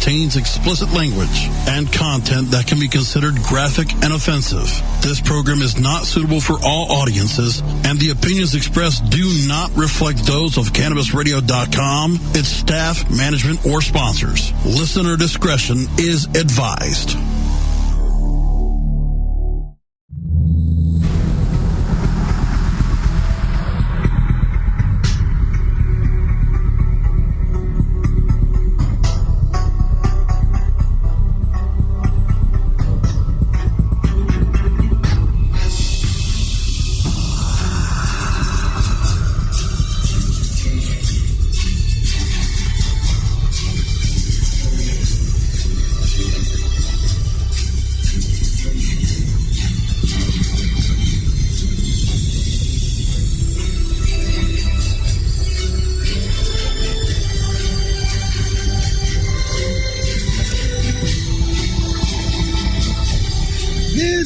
contains explicit language and content that can be considered graphic and offensive. This program is not suitable for all audiences, and the opinions expressed do not reflect those of CannabisRadio.com, its staff, management, or sponsors. Listener discretion is advised.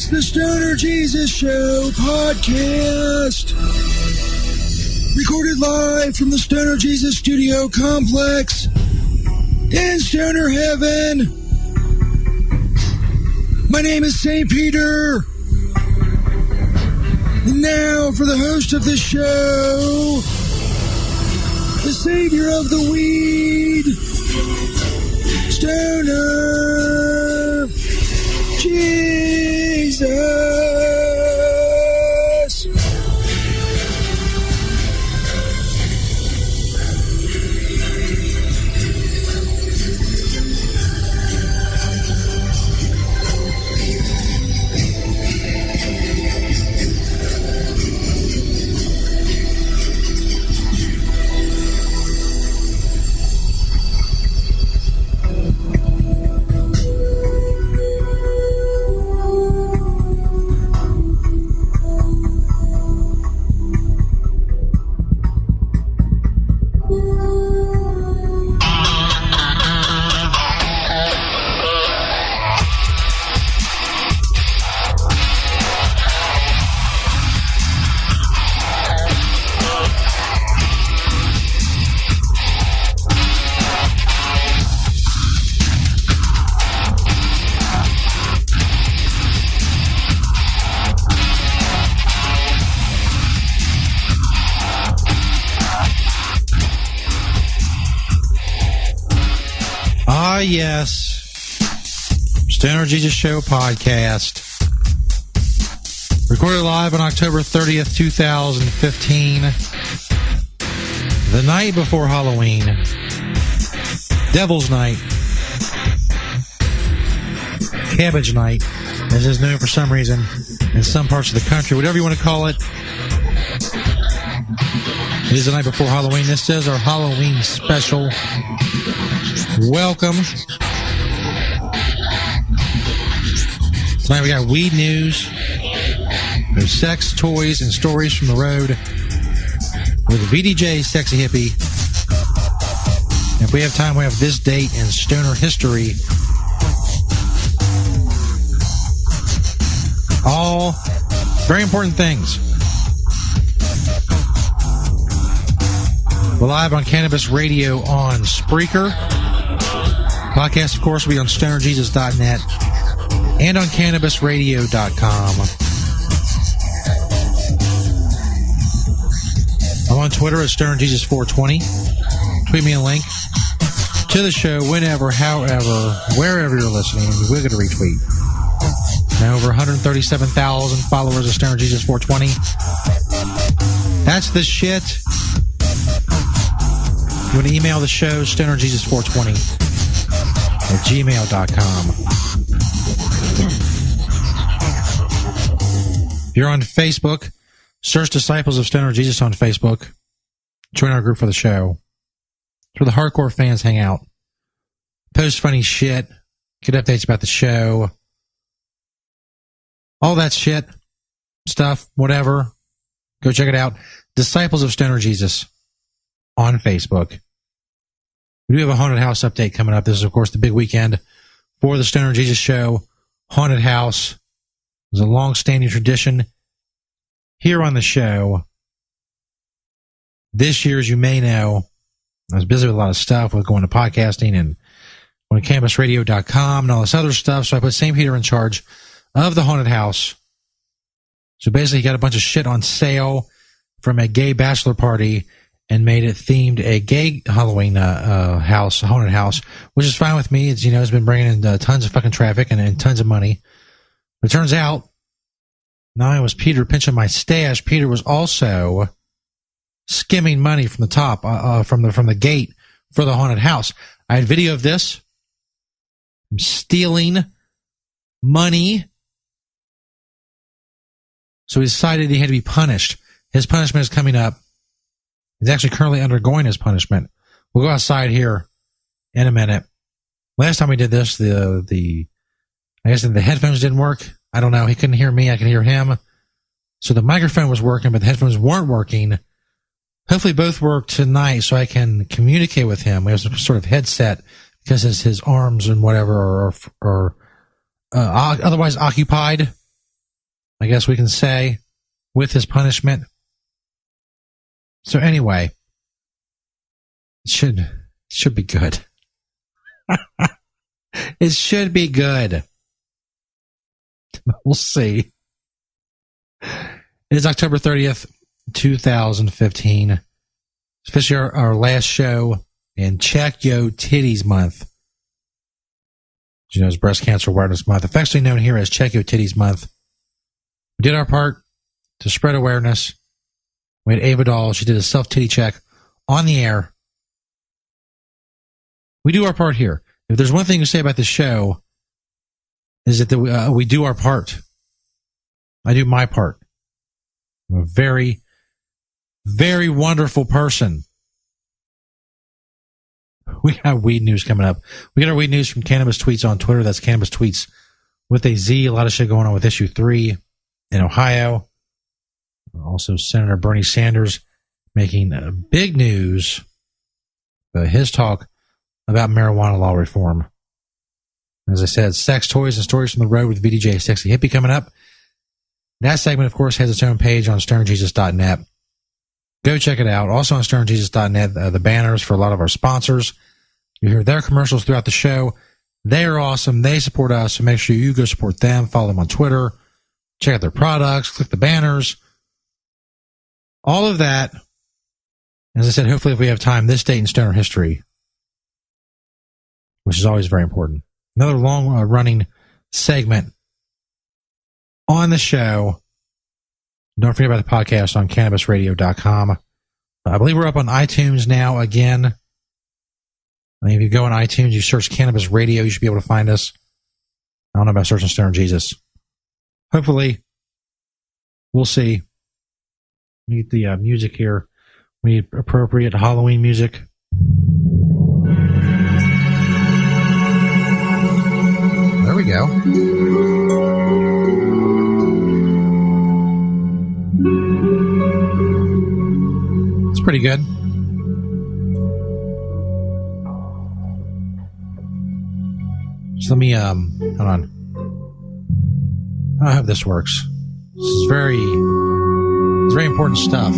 The Stoner Jesus Show podcast. Recorded live from the Stoner Jesus Studio Complex in Stoner Heaven. My name is St. Peter. And now for the host of this show, the savior of the weed, Stoner Jesus. Yes, Stoner Jesus Show podcast, recorded live on October 30th, 2015, the night before Halloween, Devil's Night, Cabbage Night, as is known for some reason in some parts of the country, whatever you want to call it. It is the night before Halloween. This is our Halloween special. Welcome. Tonight we got weed news, there's sex, toys, and stories from the road with VDJ Sexy Hippie. If we have time, we have this date in Stoner history. All very important things. We're live on Cannabis Radio on Spreaker. Podcast, of course, will be on stonerjesus.net and on cannabisradio.com. I'm on Twitter at stonerjesus420. Tweet me a link to the show whenever, however, wherever you're listening. We'll get a retweet. Now over 137,000 followers of Stoner Jesus 420. That's the shit. You want to email the show, stonerjesus420 at gmail.com. If you're on Facebook, search Disciples of Stoner Jesus on Facebook. Join our group for the show. It's where the hardcore fans hang out. Post funny shit. Get updates about the show. All that shit. Stuff. Whatever. Go check it out. Disciples of Stoner Jesus on Facebook. We do have a haunted house update coming up. This is, of course, the big weekend for the Stoner Jesus Show. Haunted house is a long-standing tradition here on the show. This year, as you may know, I was busy with a lot of stuff with going to podcasting and on cannabisradio.com and all this other stuff. So I put St. Peter in charge of the haunted house. So basically, he got a bunch of shit on sale from a gay bachelor party and made it themed a gay Halloween house, a haunted house, which is fine with me. It's, you know, it's been bringing in tons of fucking traffic and tons of money. But it turns out, not only was Peter pinching my stash, Peter was also skimming money from the top, from the gate for the haunted house. I had video of this. I'm stealing money. So he decided he had to be punished. His punishment is coming up. He's actually currently undergoing his punishment. We'll go outside here in a minute. Last time we did this, I guess the headphones didn't work. I don't know. He couldn't hear me. I could hear him. So the microphone was working, but the headphones weren't working. Hopefully both work tonight so I can communicate with him. We have some sort of headset because his arms and whatever are otherwise occupied, I guess we can say, with his punishment. So anyway, it should be good. It should be good. We'll see. It is October 30th, 2015. It's officially our last show in Check Yo Titties Month. As you know, it's Breast Cancer Awareness Month, affectionately known here as Check Yo Titties Month. We did our part to spread awareness. We had Ava Doll. She did a self-titty check on the air. We do our part here. If there's one thing to say about the show, is that we do our part. I do my part. I'm a very, very wonderful person. We got weed news coming up. We got our weed news from Cannabis Tweets on Twitter. That's Cannabis Tweets with a Z. A lot of shit going on with issue 3 in Ohio. Also, Senator Bernie Sanders making big news. His talk about marijuana law reform. As I said, sex toys and stories from the road with VDJ Sexy Hippie coming up. That segment, of course, has its own page on sternjesus.net. Go check it out. Also on sternjesus.net, the banners for a lot of our sponsors. You hear their commercials throughout the show. They're awesome. They support us, so make sure you go support them. Follow them on Twitter. Check out their products. Click the banners. All of that. As I said, hopefully if we have time, this date in stoner history, which is always very important. Another long-running segment on the show. Don't forget about the podcast on cannabisradio.com. I believe we're up on iTunes now again. I mean, if you go on iTunes, you search Cannabis Radio, you should be able to find us. I don't know about searching Stoner Jesus. Hopefully, we'll see. We need the music here. We need appropriate Halloween music. There we go. It's pretty good. So let me, hold on. I hope this works. This is very important stuff.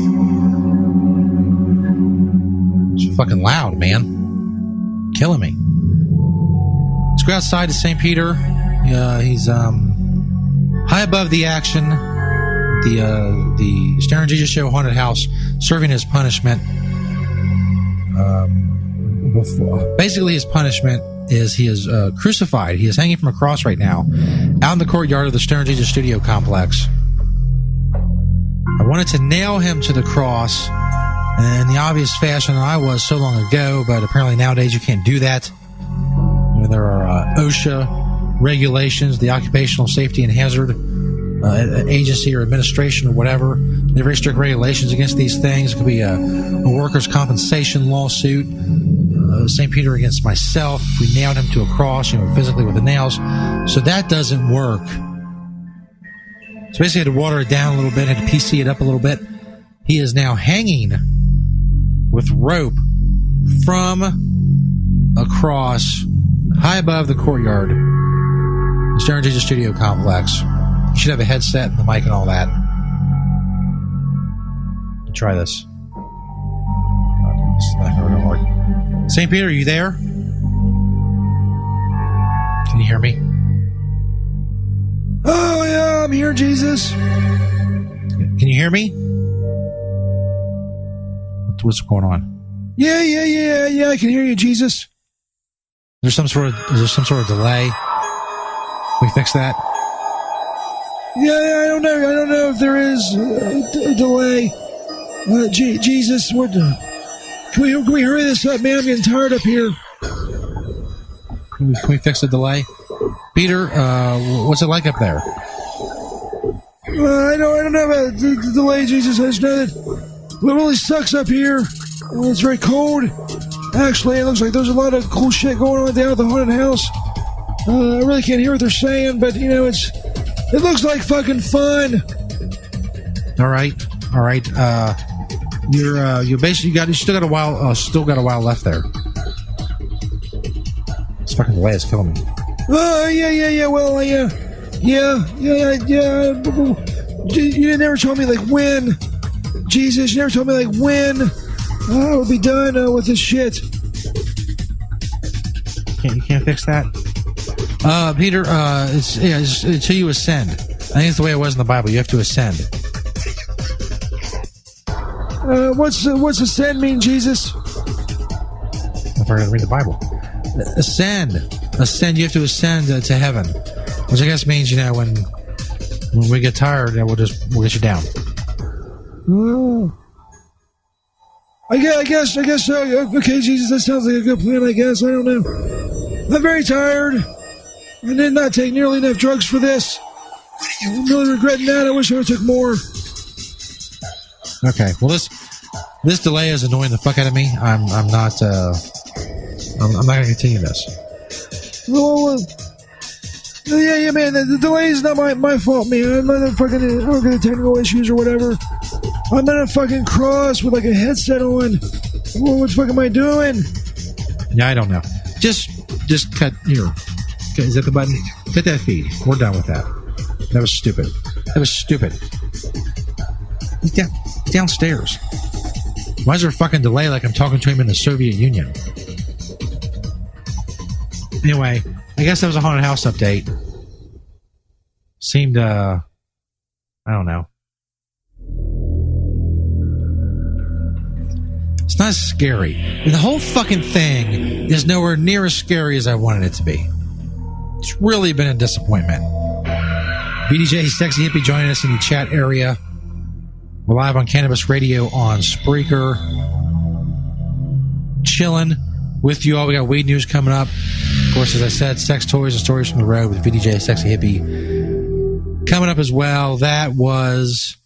It's fucking loud, man. Killing me. Let's go outside to St. Peter. He's high above the action. The Stoner Jesus Show haunted house, serving his punishment. Basically, his punishment is he is crucified. He is hanging from a cross right now, out in the courtyard of the Stoner Jesus Studio complex. I wanted to nail him to the cross in the obvious fashion I was so long ago, but apparently nowadays you can't do that. You know, there are OSHA regulations, the Occupational Safety and Hazard Agency or administration or whatever. They have very strict regulations against these things. It could be a workers' compensation lawsuit. St. Peter against myself. We nailed him to a cross, physically with the nails. So that doesn't work. So basically, I had to water it down a little bit, had to PC it up a little bit. He is now hanging with rope from a cross high above the courtyard, the Stoner Jesus Studio complex. You should have a headset and the mic and all that. Try this. It's not going to work. St. Peter, are you there? hear me? Oh, yeah, I'm here, Jesus. Can you hear me? What's going on? Yeah, I can hear you, Jesus. Is there some sort of delay? Can we fix that? Yeah, I don't know if there is a delay. Jesus, can we hurry this up, man? I'm getting tired up here. Can we fix the delay? Peter, what's it like up there? I don't know about the delay, Jesus. I just know that it really sucks up here. It's very cold. Actually, it looks like there's a lot of cool shit going on down at the haunted house. I really can't hear what they're saying, but it looks like fucking fun. All right. You still got a while left there. This fucking delay is killing me. Yeah. Well, yeah. You never told me like when, Jesus. You never told me like when I would be done with this shit. You can't fix that, Peter. It's until you ascend. I think it's the way it was in the Bible. You have to ascend. What's ascend mean, Jesus? I'm going to read the Bible. Ascend. You have to ascend to heaven, which I guess means when we get tired, we'll get you down. Oh. I guess so. Okay, Jesus, that sounds like a good plan. I guess I don't know. I'm very tired. I did not take nearly enough drugs for this. I'm really regretting that. I wish I took more. Okay, well this delay is annoying the fuck out of me. I'm not going to continue this. Well, yeah, man. The delay is not my fault, man. I'm not fucking. I don't get the technical issues or whatever. I'm not a fucking cross with like a headset on. What the fuck am I doing? Yeah, I don't know. Just cut here. Is that the button? Hit that feed. We're done with that. That was stupid. He's downstairs. Why is there a fucking delay like I'm talking to him in the Soviet Union? Anyway, I guess that was a haunted house update. Seemed, I don't know. It's not scary. And the whole fucking thing is nowhere near as scary as I wanted it to be. It's really been a disappointment. VDJ Sexy Hippie joining us in the chat area. We're live on Cannabis Radio on Spreaker. Chilling with you all. We got weed news coming up. Of course, as I said, sex toys and stories from the road with VDJ Sexy Hippie coming up as well. That was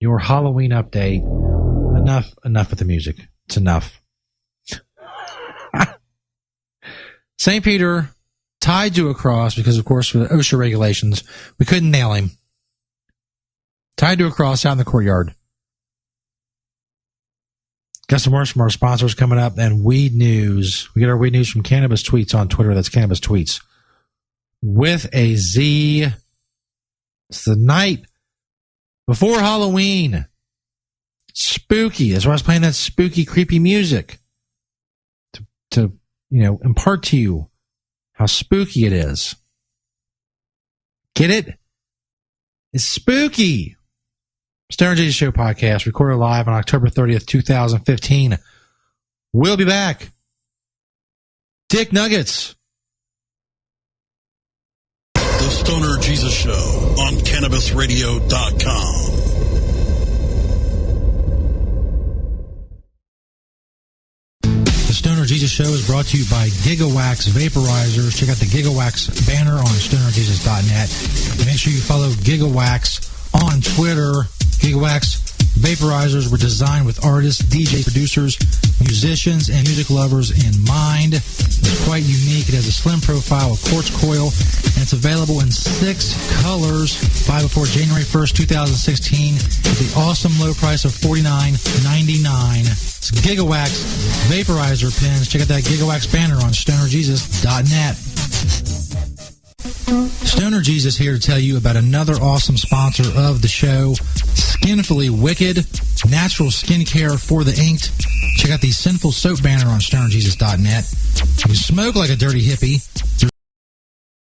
your Halloween update. Enough with the music. It's enough. St. Peter tied to a cross because, of course, for the OSHA regulations, we couldn't nail him. Tied to a cross out in the courtyard. Got some more from our sponsors coming up, and weed news. We get our weed news from Cannabis Tweets on Twitter. That's Cannabis Tweets with a Z. It's the night before Halloween. Spooky. That's why I was playing that spooky, creepy music to impart to you how spooky it is. Get it? It's spooky. Stoner Jesus Show podcast, recorded live on October 30th, 2015. We'll be back. Dick Nuggets. The Stoner Jesus Show on CannabisRadio.com. The Stoner Jesus Show is brought to you by GigaWax Vaporizers. Check out the GigaWax banner on StonerJesus.net. And make sure you follow GigaWax on Twitter. GigaWax Vaporizers were designed with artists, DJ producers, musicians, and music lovers in mind. It's quite unique. It has a slim profile, a quartz coil, and it's available in 6 colors. Buy before January 1st, 2016 at the awesome low price of $49.99. It's GigaWax Vaporizer pens. Check out that GigaWax banner on StonerJesus.net. Stoner Jesus here to tell you about another awesome sponsor of the show, Skinfully Wicked, natural skincare for the inked. Check out the Sinful Soap banner on StonerJesus.net. You can smoke like a dirty hippie,